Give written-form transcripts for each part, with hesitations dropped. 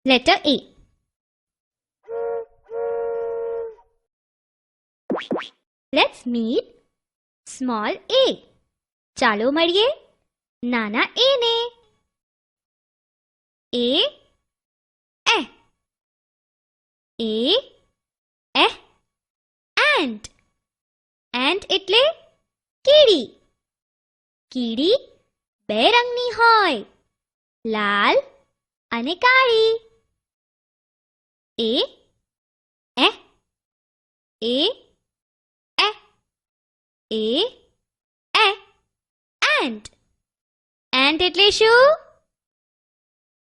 Letter A. Let's meet small a. ચાલો મળીએ નાના a ને. A eh. A eh. Ant. Ant એટલે કીડી. કીડી બે રંગની હોય, લાલ અને કાળી. A eh. A eh. A eh. Ant. Ant એટલે શું?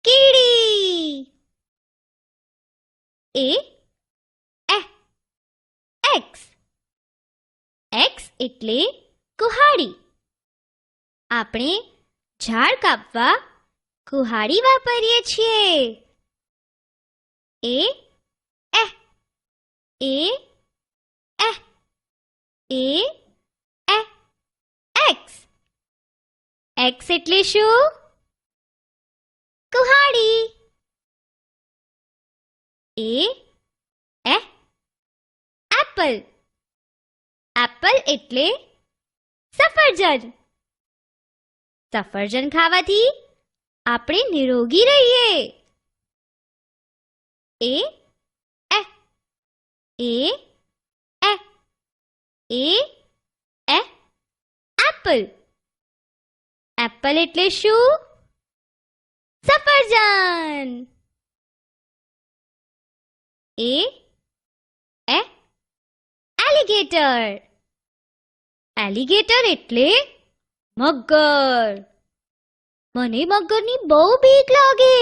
કીડી. A eh. X. X એટલે કુહાડી. આપણે ઝાડ કાપવા કુહાડી વાપરીએ છીએ. A eh. A eh. A eh. X. X એટલે શું? કુહાડી. A eh. Apple. Apple એટલે સફરજન. સફરજન ખાવાથી આપણે નિરોગી રહીએ. A eh. A eh. A eh. Apple. Apple એટલે શું? સફરજન. A eh. Alligator. Alligator એટલે મગર. મને મગરની બહુ બીક લાગે.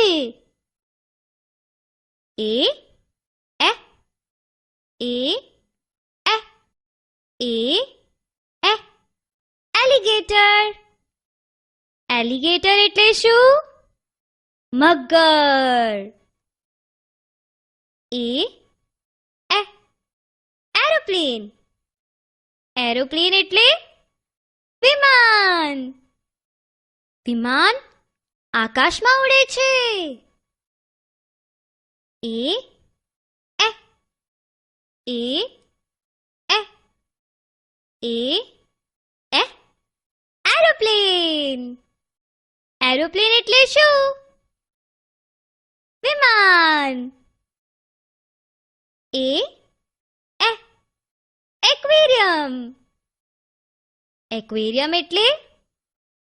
A eh. A eh. A eh. Alligator. Alligator એટલે શું? મગર. A eh. Aeroplane. Aeroplane એટલે વિમાન. વિમાન આકાશમાં ઉડે છે. A eh. A eh. A eh. Aeroplane. Aeroplane એટલે શું? વિમાન. A eh. Aquarium. Aquarium એટલે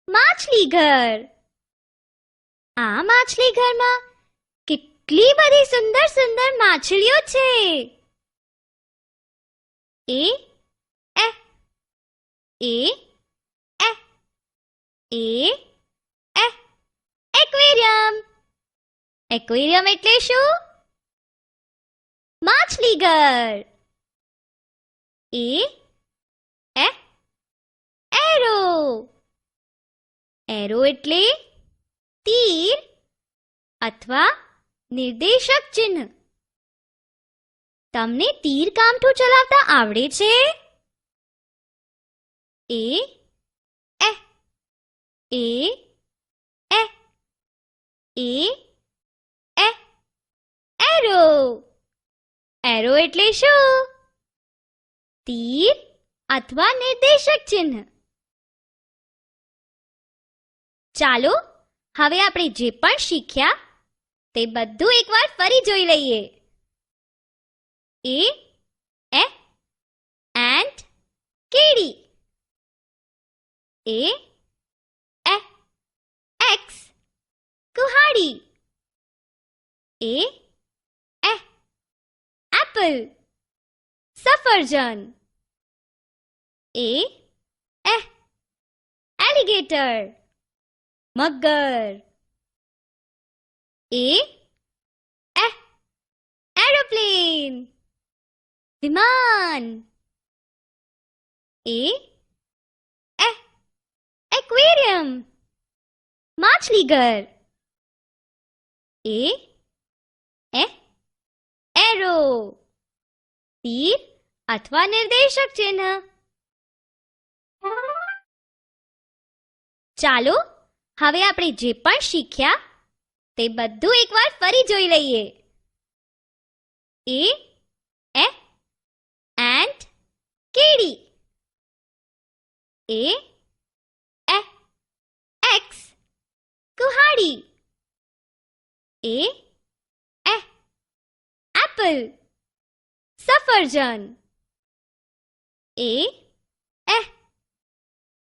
માછલીઘર. આ માછલીઘરમાં કેટલી બધી સુંદર સુંદર માછલીઓ છે. A eh. A eh. A eh. Aquarium. Aquarium એટલે શું? માછલીઘર. A eh. Arrow. Arrow એટલે તીર અથવા નિર્દેશક ચિહ્ન. તમને તીર કામઠું ચલાવતા આવડે છે? A eh. A eh. A eh. Arrow. Arrow એટલે શું? તીર અથવા નિર્દેશક ચિહ્ન. ચાલો હવે આપણે જે પણ શીખ્યા તે બધું એકવાર ફરી જોઈ લઈએ. A eh. Ant. કીડી. A eh. X. કુહાડી. A eh. Apple. સફરજન. A eh. Alligator. મગર. A eh. Aeroplane. વિમાન. A eh. Aquarium. માછલીઘર. A eh. Arrow. તીર અથવા નિર્દેશક ચિહ્ન. ચાલો હવે આપણે જે પણ શીખ્યા તે બધું એકવાર ફરી જોઈ લઈએ. એ એન્ટ કેડી. એ એક્સ કુહાડી. એ એપલ સફરજન. એ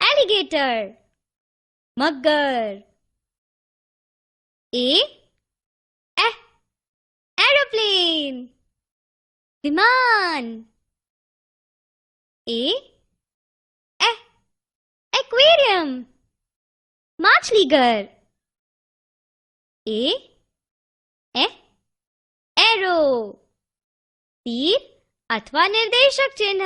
એલિગેટર મગર. એ એરોપ્લેન વિમાન. એ એક્વેરિયમ માછલીઘર. એ એરો તીર અથવા નિર્દેશક ચિહ્ન.